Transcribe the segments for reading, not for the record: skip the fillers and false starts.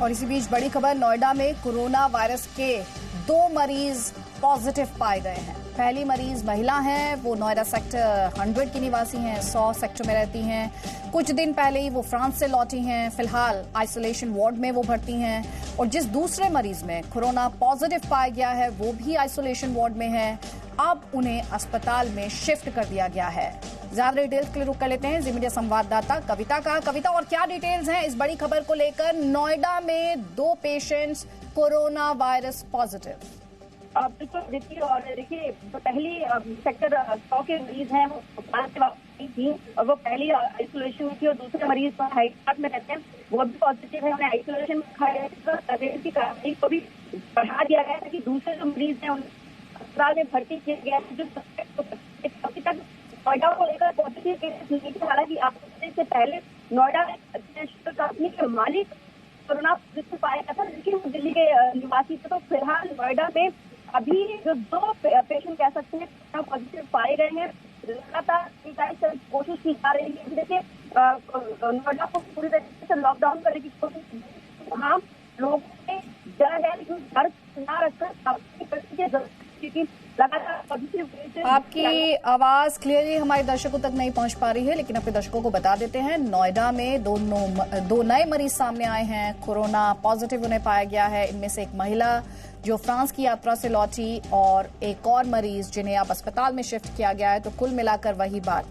और इसी बीच बड़ी खबर, नोएडा में कोरोना वायरस के 2 मरीज पॉजिटिव पाए गए हैं। पहली मरीज महिला हैं, वो नोएडा सेक्टर 100 की निवासी हैं, 100 सेक्टर में रहती हैं। कुछ दिन पहले ही वो फ्रांस से लौटी हैं। फिलहाल आइसोलेशन वार्ड में वो भर्ती हैं। और जिस दूसरे मरीज में कोरोना पॉजिटिव पाया गया है वो भी आइसोलेशन वार्ड में है। अब उन्हें अस्पताल में शिफ्ट कर दिया गया है। ज्यादा डिटेल्स के लिए रुक कर लेते हैं जी मीडिया संवाददाता कविता का। कविता, और क्या डिटेल्स हैं इस बड़ी खबर को लेकर? नोएडा में 2 पेशेंट्स कोरोना वायरस पॉजिटिव। बिल्कुल देखिए, और देखिए पहली सेक्टर 100 के मरीज हैं, वो फ्रांस से वापस आई थी और वो पहली आइसोलेशन में थी। और दूसरे मरीज तो हैदराबाद में रहते हैं, वो भी पॉजिटिव है, उन्हें आइसोलेशन में रखा गया है। की कार्रवाई को भी बढ़ा दिया गया है कि दूसरे जो मरीज हैं उन्हें अस्पताल में भर्ती किया गया है। जो अभी तक नोएडा को लेकर पॉजिटिव केसेस नहीं थे। हालांकि आपको से पहले नोएडा कंपनी के मालिक कोरोना पॉजिटिव पाया गया था, लेकिन वो दिल्ली के निवासी थे। तो फिलहाल नोएडा में अभी जो 2 पेशेंट कह सकते हैं कोरोना पॉजिटिव पाए गए हैं। लगातार कोशिश की जा रही है। देखिए नोएडा को पूरी तरीके से लॉकडाउन करने की कोशिश, वहाँ लोगों ने डर है, लेकिन डर ना रखकर क्योंकि लगातार पॉजिटिव। आपकी आवाज क्लियरली हमारे दर्शकों तक नहीं पहुंच पा रही है, लेकिन अपने दर्शकों को बता देते हैं। नोएडा में 2 नए मरीज सामने आए हैं, कोरोना पॉजिटिव उन्हें पाया गया है। इनमें से एक महिला जो फ्रांस की यात्रा से लौटी और एक और मरीज जिन्हें अब अस्पताल में शिफ्ट किया गया है। तो कुल मिलाकर वही बात,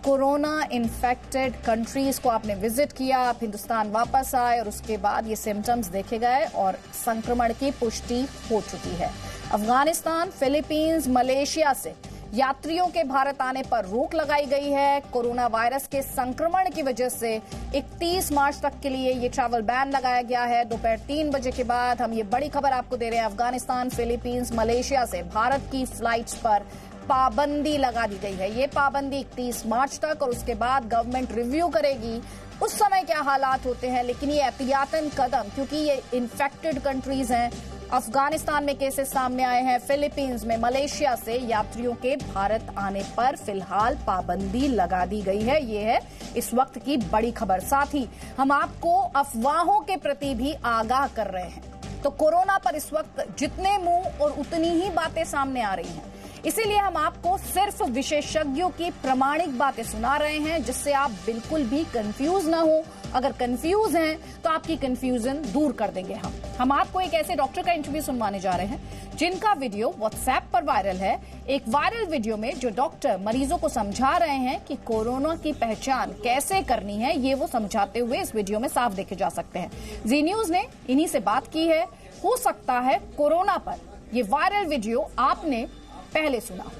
कोरोना इन्फेक्टेड कंट्रीज को आपने विजिट किया, आप हिंदुस्तान वापस आए और उसके बाद ये सिम्टम्स देखे गए और संक्रमण की पुष्टि हो चुकी है। अफगानिस्तान, फिलीपींस, मलेशिया से यात्रियों के भारत आने पर रोक लगाई गई है। कोरोना वायरस के संक्रमण की वजह से 31 मार्च तक के लिए ये ट्रैवल बैन लगाया गया है। दोपहर 3 बजे के बाद हम ये बड़ी खबर आपको दे रहे हैं। अफगानिस्तान, फिलीपींस, मलेशिया से भारत की फ्लाइट्स पर पाबंदी लगा दी गई है। ये पाबंदी 31 मार्च तक, और उसके बाद गवर्नमेंट रिव्यू करेगी उस समय क्या हालात होते हैं। लेकिन ये एहतियातन कदम, क्योंकि ये इन्फेक्टेड कंट्रीज हैं, अफगानिस्तान में केसेस सामने आए हैं, फिलीपींस में, मलेशिया से यात्रियों के भारत आने पर फिलहाल पाबंदी लगा दी गई है। ये है इस वक्त की बड़ी खबर। साथ ही हम आपको अफवाहों के प्रति भी आगाह कर रहे हैं। तो कोरोना पर इस वक्त जितने मुंह और उतनी ही बातें सामने आ रही हैं, इसीलिए हम आपको सिर्फ विशेषज्ञों की प्रमाणिक बातें सुना रहे हैं, जिससे आप बिल्कुल भी कंफ्यूज ना हो। अगर कंफ्यूज हैं तो आपकी कंफ्यूजन दूर कर देंगे हम आपको एक ऐसे डॉक्टर का इंटरव्यू सुनवाने जा रहे हैं जिनका वीडियो व्हाट्सएप पर वायरल है। एक वायरल वीडियो में जो डॉक्टर मरीजों को समझा रहे हैं कि कोरोना की पहचान कैसे करनी है, ये वो समझाते हुए इस वीडियो में साफ देखे जा सकते हैं। जी न्यूज ने इन्हीं से बात की है। हो सकता है कोरोना पर ये वायरल वीडियो आपने पहले सुना।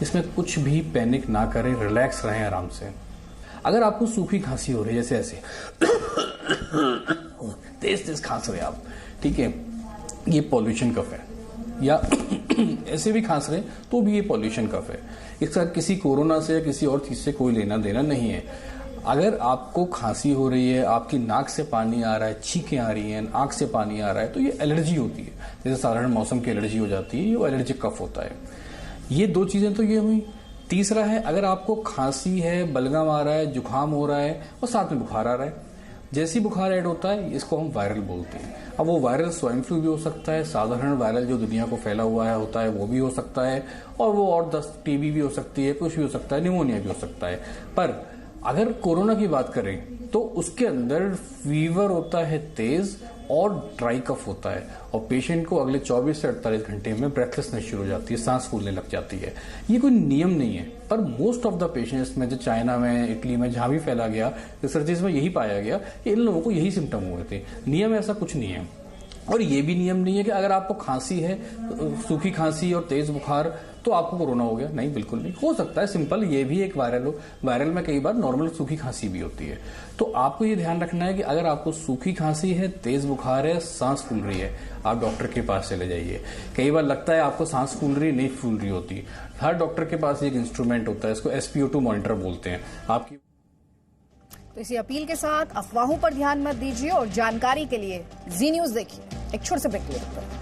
इसमें कुछ भी पैनिक ना करें, रिलैक्स रहें आराम से। अगर आपको सूखी खांसी हो रही है, जैसे ऐसे तेज तेज खांस रहे आप, ठीक है, ये पॉल्यूशन कफ है। या ऐसे भी खांस रहे तो भी ये पॉल्यूशन कफ है। इसका किसी कोरोना से या किसी और चीज से कोई लेना देना नहीं है। अगर आपको खांसी हो रही है, आपकी नाक से पानी आ रहा है, छींकें आ रही हैं, आंख से पानी आ रहा है, तो ये एलर्जी होती है। जैसे साधारण मौसम की एलर्जी हो जाती है, ये एलर्जिक कफ होता है। ये 2 चीजें तो ये हुई। तीसरा है, अगर आपको खांसी है, बलगम आ रहा है, जुकाम हो रहा है और साथ में बुखार आ रहा है, जैसी बुखार ऐड होता है इसको हम वायरल बोलते हैं। अब वो वायरल स्वाइन फ्लू भी हो सकता है, साधारण वायरल जो दुनिया को फैला हुआ है होता है वो भी हो सकता है, और वो और 10 टीबी भी हो सकती है, कुछ भी हो सकता है, निमोनिया भी हो सकता है। पर अगर कोरोना की बात करें तो उसके अंदर फीवर होता है तेज और ड्राई कफ होता है, और पेशेंट को अगले 24 से 48 घंटे में ब्रेथलेसनेस शुरू हो जाती है, सांस फूलने लग जाती है। ये कोई नियम नहीं है, पर मोस्ट ऑफ द पेशेंट्स में, जो चाइना में, इटली में, जहां भी फैला गया, रिसर्चेस में यही पाया गया कि इन लोगों को यही सिम्टम हुए थे। नियम ऐसा कुछ नहीं है। और ये भी नियम नहीं है कि अगर आपको खांसी है, सूखी खांसी और तेज बुखार, तो आपको कोरोना हो गया। नहीं, बिल्कुल नहीं। हो सकता है सिंपल ये भी एक वायरल हो। वायरल में कई बार नॉर्मल सूखी खांसी भी होती है। तो आपको ये ध्यान रखना है कि अगर आपको सूखी खांसी है, तेज बुखार है, सांस फूल रही है, आप डॉक्टर के पास चले जाइए। कई बार लगता है आपको सांस फूल रही, नहीं फूल रही होती। हर डॉक्टर के पास एक इंस्ट्रूमेंट होता है, इसको SpO2 मॉनिटर बोलते हैं। आपकी तो इसी अपील के साथ अफवाहों पर ध्यान मत दीजिए और जानकारी के लिए जी न्यूज देखिए। एक छोटे से ब्रेक के लिए।